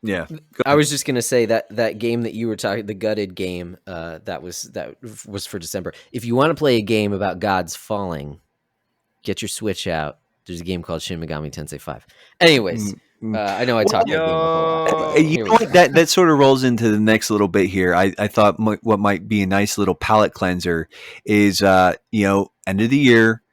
Yeah. I was just gonna say that game that you were talking, the gutted game, that was for December. If you want to play a game about gods falling, get your Switch out. There's a game called Shin Megami Tensei 5. Anyways, I know I talked that game a whole lot, but You here know we what? go. That sort of rolls into the next little bit here. I thought what might be a nice little palate cleanser is end of the year.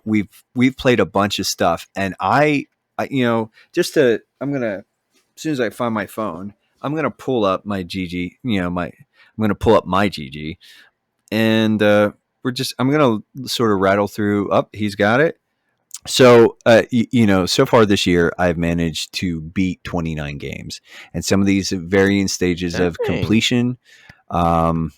We've played a bunch of stuff, and I'm gonna, as soon as I find my phone, I'm gonna pull up my GG. I'm gonna pull up my GG, and I'm gonna sort of rattle through. Up, he's got it. So, so far this year, I've managed to beat 29 games, and some of these varying stages of Dang. completion. So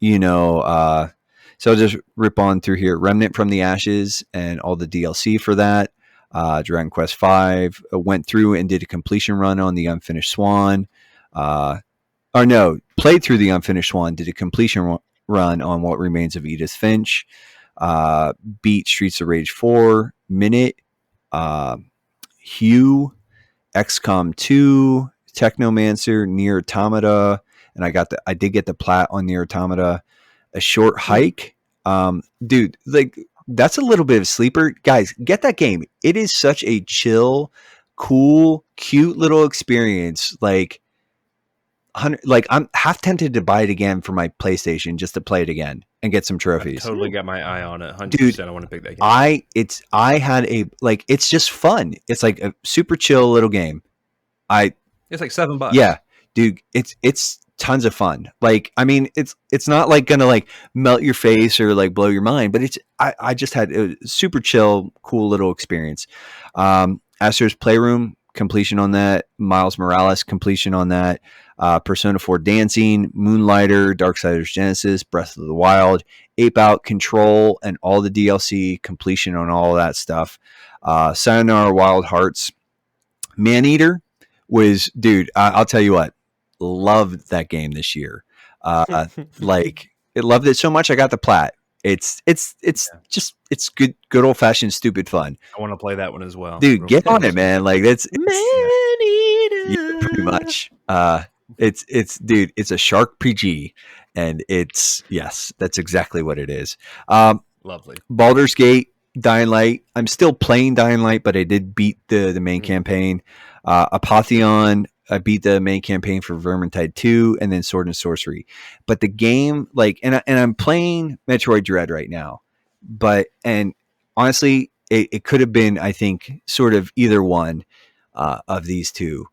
I'll just rip on through here. Remnant from the Ashes and all the DLC for that. Dragon Quest V went through and did a completion run on the Unfinished Swan. Played through the Unfinished Swan, did a completion run on What Remains of Edith Finch. Beat Streets of Rage 4, Minute, Hue, XCOM 2, Technomancer, Nier Automata, and I did get the plat on Nier Automata. A Short Hike, dude, like that's a little bit of a sleeper, guys. Get that game. It is such a chill, cool, cute little experience. Like I'm half tempted to buy it again for my PlayStation just to play it again and get some trophies. I've totally got my eye on it. 100%. Dude, I want to pick that game. It's just fun. It's like a super chill little game. It's like $7. Yeah, dude, it's tons of fun. Like, I mean, it's not like gonna like melt your face or like blow your mind, but I just had a super chill, cool little experience. Astro's Playroom completion on that. Miles Morales completion on that. Persona 4 Dancing, Moonlighter, Darksiders Genesis, Breath of the Wild, Ape Out, Control, and all the DLC completion on all of that stuff. Sayonara Wild Hearts. Maneater was, dude, I'll tell you what, loved that game this year. Like, it loved it so much I got the plat. It's good old fashioned stupid fun. I want to play that one as well. Dude, get on it, man. Like it's pretty much. It's a shark PG, and that's exactly what it is. Lovely. Baldur's Gate, Dying Light. I'm still playing Dying Light, but I did beat the main campaign. Apotheon, I beat the main campaign for Vermintide 2, and then Sword and Sorcery. But the game, like, and I'm playing Metroid Dread right now. And honestly, it could have been, I think, sort of either one of these two.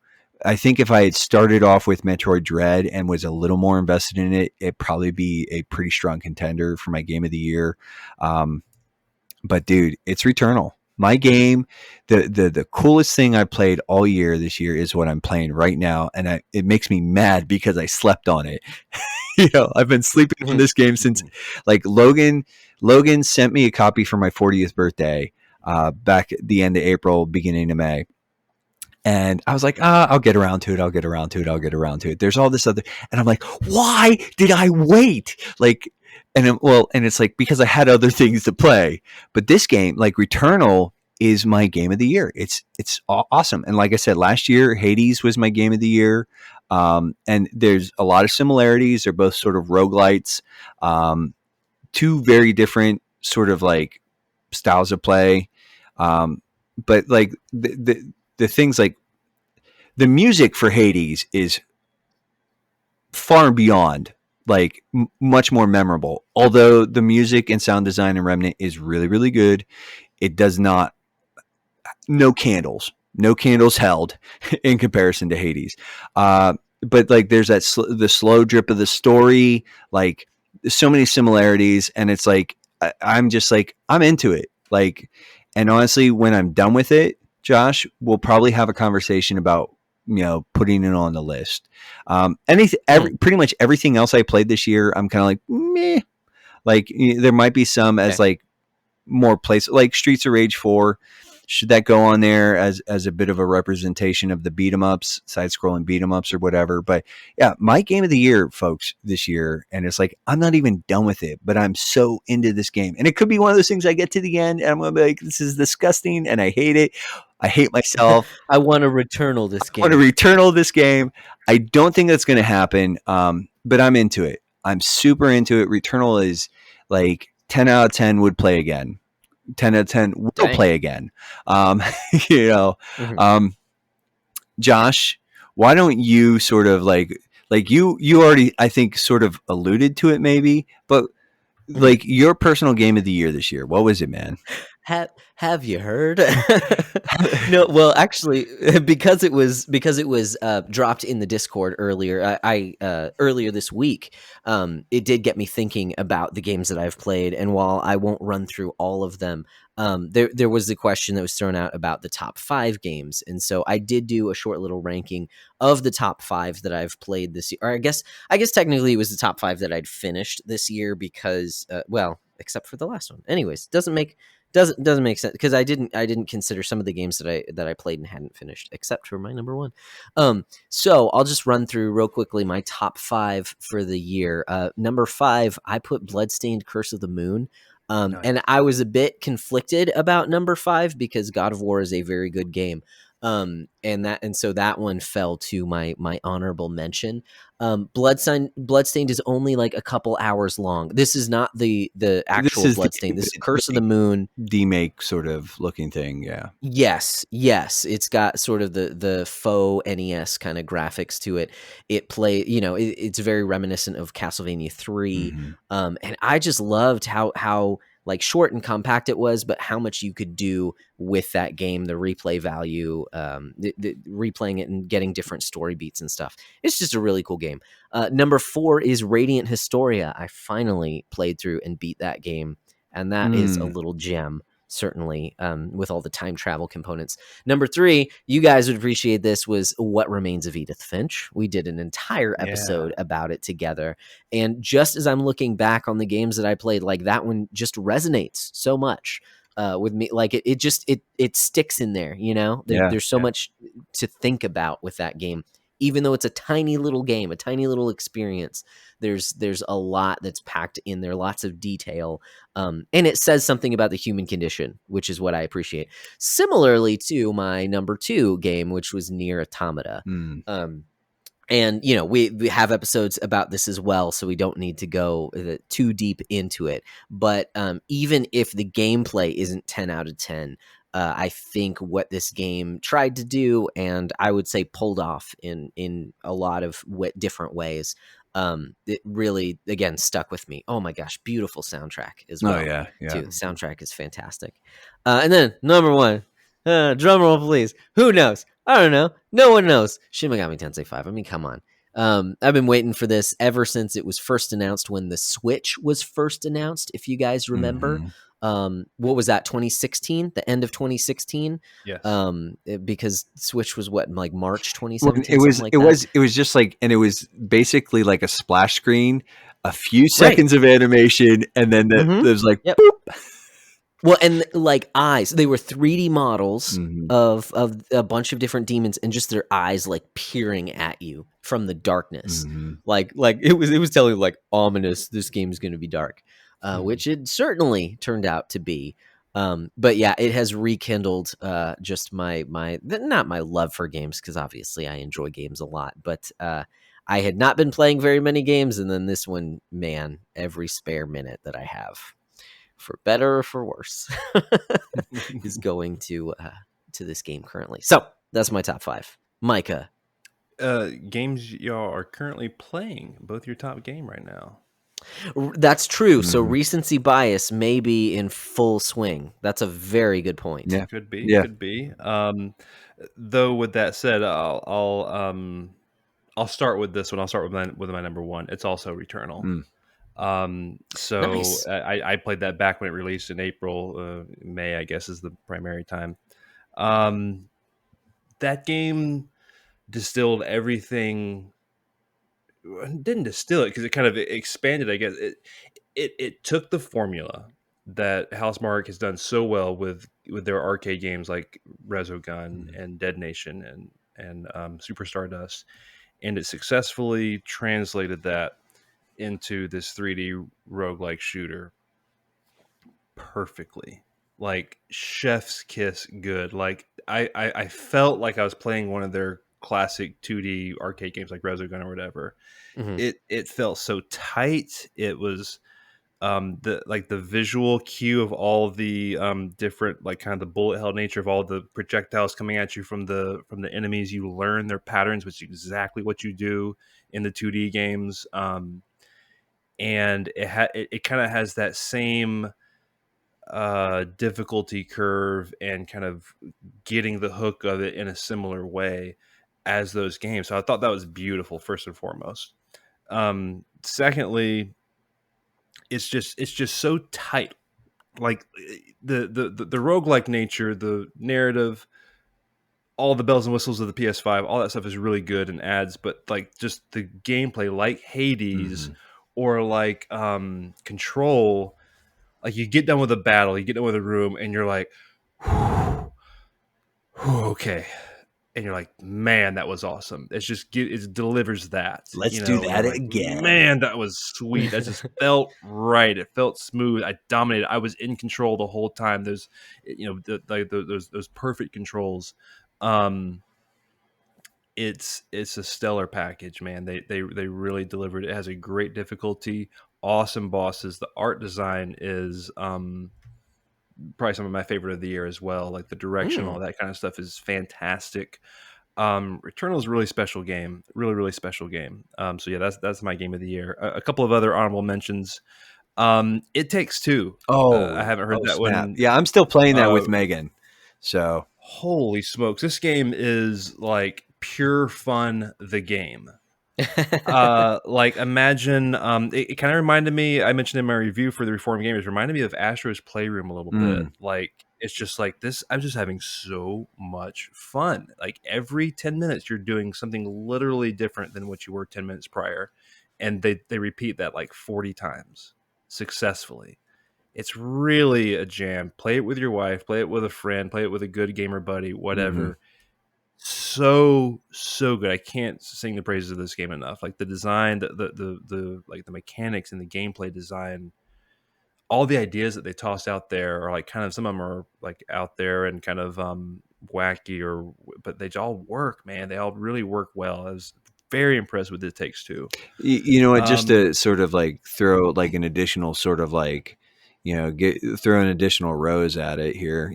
I think if I had started off with Metroid Dread and was a little more invested in it, it'd probably be a pretty strong contender for my game of the year. But dude, it's Returnal. My game, the coolest thing I played all year this year is what I'm playing right now, and it makes me mad because I slept on it. I've been sleeping on this game since, like, Logan sent me a copy for my 40th birthday back at the end of April, beginning of May. And I was like, I'll get around to it. There's all this other, and I'm like, why did I wait? Like, and it's like, because I had other things to play. But this game, like Returnal, is my game of the year. It's awesome. And like I said, last year, Hades was my game of the year. And there's a lot of similarities. They're both sort of roguelites. Two very different sort of like styles of play. But like the things, like the music for Hades is far beyond like much more memorable. Although the music and sound design in Remnant is really, really good, it does not, no candles held in comparison to Hades. But like there's the slow drip of the story, like there's so many similarities, and it's like I'm just like, I'm into it. Like, and honestly, when I'm done with it, Josh, we'll probably have a conversation about, putting it on the list. Pretty much everything else I played this year, I'm kind of like, meh. Like, there might be some as like more place, like Streets of Rage 4. Should that go on there as a bit of a representation of the beat 'em ups, side scrolling beat 'em ups or whatever? But yeah, my game of the year, folks, this year, and it's like, I'm not even done with it, but I'm so into this game, and it could be one of those things I get to the end and I'm gonna be like, this is disgusting and I hate it. I hate myself. I want to Returnal this game. I want to Returnal this game. I don't think that's going to happen, but I'm into it. I'm super into it. Returnal is like 10 out of 10 would play again. 10 out of 10 will play again. You know, Josh, why don't you sort of like you already, I think, sort of alluded to it maybe, but like your personal game of the year this year, what was it, man? Have you heard? No, well, actually, because it was dropped in the Discord earlier. I earlier this week, it did get me thinking about the games that I've played. And while I won't run through all of them, there was the question that was thrown out about the top 5 games, and so I did do a short little ranking of the top 5 that I've played this year. Or I guess technically it was the top 5 that I'd finished this year because, well, except for the last one. Anyways, doesn't make sense because I didn't consider some of the games that I played and hadn't finished, except for my number 1. So I'll just run through real quickly my top 5 for the year. Number 5, I put Bloodstained: Curse of the Moon. Nice. And I was a bit conflicted about number 5 because God of War is a very good game. And so that one fell to my honorable mention. Bloodstained is only like a couple hours long. This is not the actual Bloodstained. This is Curse of the Moon demake sort of looking thing. Yeah. Yes. It's got sort of the faux NES kind of graphics to it. It's very reminiscent of Castlevania 3. Mm-hmm. And I just loved how like short and compact it was, but how much you could do with that game, the replay value, the replaying it and getting different story beats and stuff. It's just a really cool game. Number 4 is Radiant Historia. I finally played through and beat that game, and that is a little gem, certainly, with all the time travel components. Number 3, you guys would appreciate this, was What Remains of Edith Finch. We did an entire episode about it together. And just as I'm looking back on the games that I played, like that one just resonates so much with me. Like it sticks in there, you know? There's so much to think about with that game. Even though it's a tiny little game, a tiny little experience, there's a lot that's packed in there, lots of detail. And it says something about the human condition, which is what I appreciate. Similarly to my number 2 game, which was Nier Automata. And, we have episodes about this as well, so we don't need to go too deep into it. But even if the gameplay isn't 10 out of 10, I think what this game tried to do, and I would say pulled off in a lot of different ways, it really, again, stuck with me. Oh my gosh, beautiful soundtrack as well. Oh yeah. Too. The soundtrack is fantastic. And then number 1, drum roll please. Who knows? I don't know. No one knows. Shin Megami Tensei 5. I mean, come on. I've been waiting for this ever since it was first announced, when the Switch was first announced, if you guys remember. What was that, 2016? The end of 2016? Yes. Because Switch was what, like March 2017? Well, it was just like, and it was basically like a splash screen, a few seconds of animation, and then it was like, boop. Well, and like eyes, they were 3D models of a bunch of different demons, and just their eyes like peering at you from the darkness. Like it was telling you, like, ominous, this game's going to be dark, which it certainly turned out to be. But yeah, it has rekindled just my not my love for games, because obviously I enjoy games a lot, but I had not been playing very many games, and then this one, man, every spare minute that I have, for better or for worse, is going to this game currently. So that's my top 5. Micah, games y'all are currently playing, both your top game right now. That's true. So recency bias may be in full swing. That's a very good point. Yeah, could be. Yeah. Could be. Though with that said, I'll start with this one. I'll start with my number 1. It's also Returnal. So nice. I played that back when it released in April, May, I guess is the primary time. That game distilled everything. Didn't distill it, because it kind of expanded, I guess. It took the formula that Housemarque has done so well with their arcade games like Resogun and Dead Nation and Super Stardust, and it successfully translated that into this 3D roguelike shooter perfectly. like chef's kiss good. Like I felt like I was playing one of their classic 2D arcade games like Resogun or whatever. Hmm. It felt so tight. It was the visual cue of all the different, like, kind of the bullet hell nature of all the projectiles coming at you from the enemies. You learn their patterns, which is exactly what you do in the 2D games. And it kind of has that same difficulty curve and kind of getting the hook of it in a similar way as those games. So I thought that was beautiful, first and foremost. Secondly, it's just so tight. Like the roguelike nature, the narrative, all the bells and whistles of the PS5, all that stuff is really good and adds, but like just the gameplay, like Hades or like Control, like you get done with a battle, you get done with a room, and you're like, okay, and you're like, man, that was awesome. It delivers that. Let's You do know, that you're like, again. man, that was sweet. That just felt right. It felt smooth. I dominated. I was in control the whole time. There's, those perfect controls. It's a stellar package, man. They really delivered. It has a great difficulty, awesome bosses. The art design is probably some of my favorite of the year as well. Like the direction, all that kind of stuff is fantastic. Returnal is a really special game, really special game. So yeah, that's my game of the year. A couple of other honorable mentions. It Takes Two. I haven't heard that snap. one. Yeah, I'm still playing that with Megan. So Holy smokes, this game is like pure fun. The game. Like imagine, it kind of reminded me, I mentioned in my review for the Reformed Gamers, reminded me of Astro's Playroom a little bit. Like it's just like this, I'm just having so much fun. Like every 10 minutes you're doing something literally different than what you were 10 minutes prior, and they repeat that like 40 times successfully. It's really a jam. Play it with your wife, play it with a friend, play it with a good gamer buddy, whatever. So good. I can't sing the praises of this game enough. Like the design, the like the mechanics and the gameplay design, all the ideas that they toss out there are like kind of, some of them are like out there and kind of wacky, but they all work, man. They all really work well. I was very impressed with It Takes Two. you know what, just to sort of like throw like an additional sort of like, throw an additional rose at it here,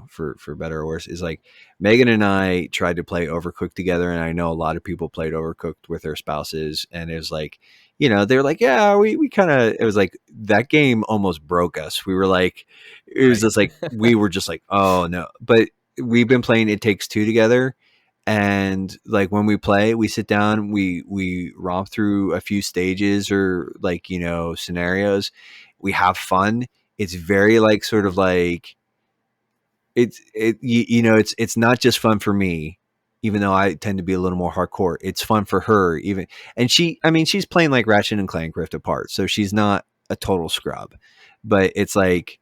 for better or worse, is like Megan and I tried to play Overcooked together, and I know a lot of people played Overcooked with their spouses, and it was like, they're like, yeah, we kind of, it was like that game almost broke us. We were like, it was just like, we were just like, oh no. But we've been playing It Takes Two together, and like when we play, we sit down, we romp through a few stages or like, scenarios. We have fun. It's very like sort of like it's not just fun for me, even though I tend to be a little more hardcore. It's fun for her even, and she's playing like Ratchet and Clank Rift Apart, so she's not a total scrub, but it's like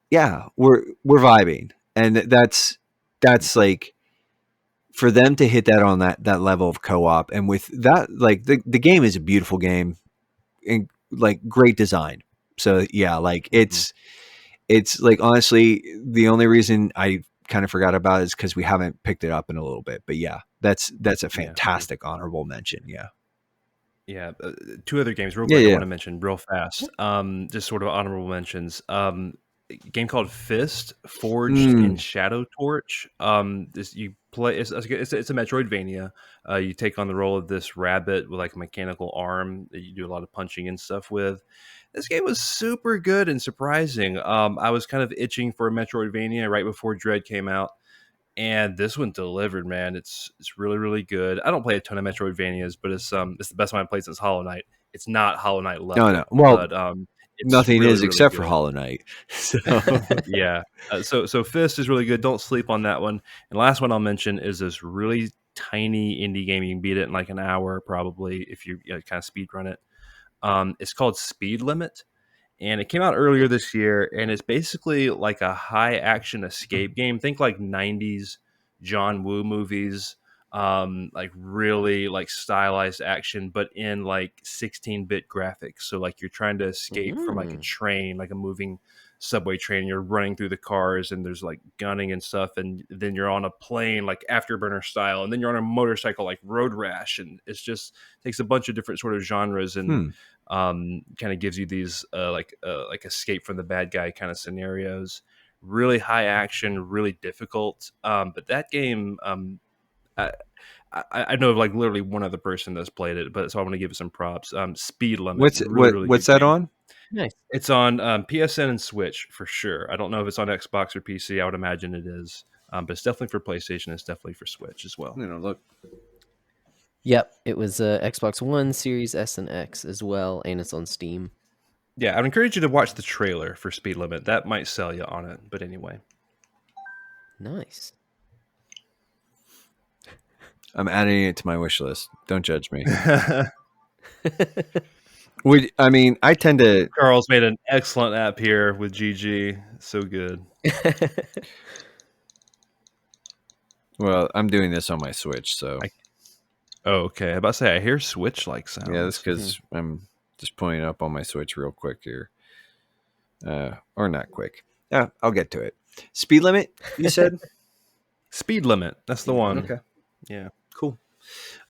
yeah, we're vibing, and that's like, for them to hit that on that level of co-op, and with that, like the game is a beautiful game and like great design. So yeah, like it's like, honestly, the only reason I kind of forgot about it is because we haven't picked it up in a little bit. But yeah, that's a fantastic honorable mention. Yeah. Two other games real quick I want to mention real fast. Just sort of honorable mentions. A game called Fist, Forged in Shadow Torch. This you play. It's a Metroidvania. You take on the role of this rabbit with like a mechanical arm that you do a lot of punching and stuff with. This game was super good and surprising. I was kind of itching for a Metroidvania right before Dread came out, and this one delivered, man. It's really good. I don't play a ton of Metroidvanias, but it's the best one I've played since Hollow Knight. It's not Hollow Knight level. No. Well, but it's nothing really, is really except good. for Hollow Knight. So yeah. So Fist is really good. Don't sleep on that one. And last one I'll mention is this really tiny indie game. You can beat it in like an hour probably if you kind of speed run it. It's called Speed Limit, and it came out earlier this year, and it's basically like a high action escape game. Think like 90s John Woo movies, like really like stylized action, but in like 16-bit graphics. So like you're trying to escape from like a train, like a moving subway train. You're running through the cars, and there's like gunning and stuff, and then you're on a plane like Afterburner style, and then you're on a motorcycle like Road Rash, and it's just takes a bunch of different sort of genres and kind of gives you these like escape from the bad guy kind of scenarios. Really high action, really difficult. But that game, I know of like literally one other person that's played it, but so I want to give it some props. Speed Limit. What's that on? Nice. It's on PSN and Switch for sure. I don't know if it's on Xbox or PC. I would imagine it is, but it's definitely for PlayStation. It's definitely for Switch as well. Look. Yep, it was Xbox One, Series S and X as well, and it's on Steam. Yeah, I'd encourage you to watch the trailer for Speed Limit. That might sell you on it. But anyway. Nice. I'm adding it to my wish list. Don't judge me. I tend to... Carl's made an excellent app here with GG. So good. Well, I'm doing this on my Switch, so... Okay. I'm about to say, I hear Switch-like sounds. Yeah, that's because I'm just pulling it up on my Switch real quick here. Or not quick. Yeah, I'll get to it. Speed Limit, you said? Speed Limit. That's the one. Okay. Yeah. Cool.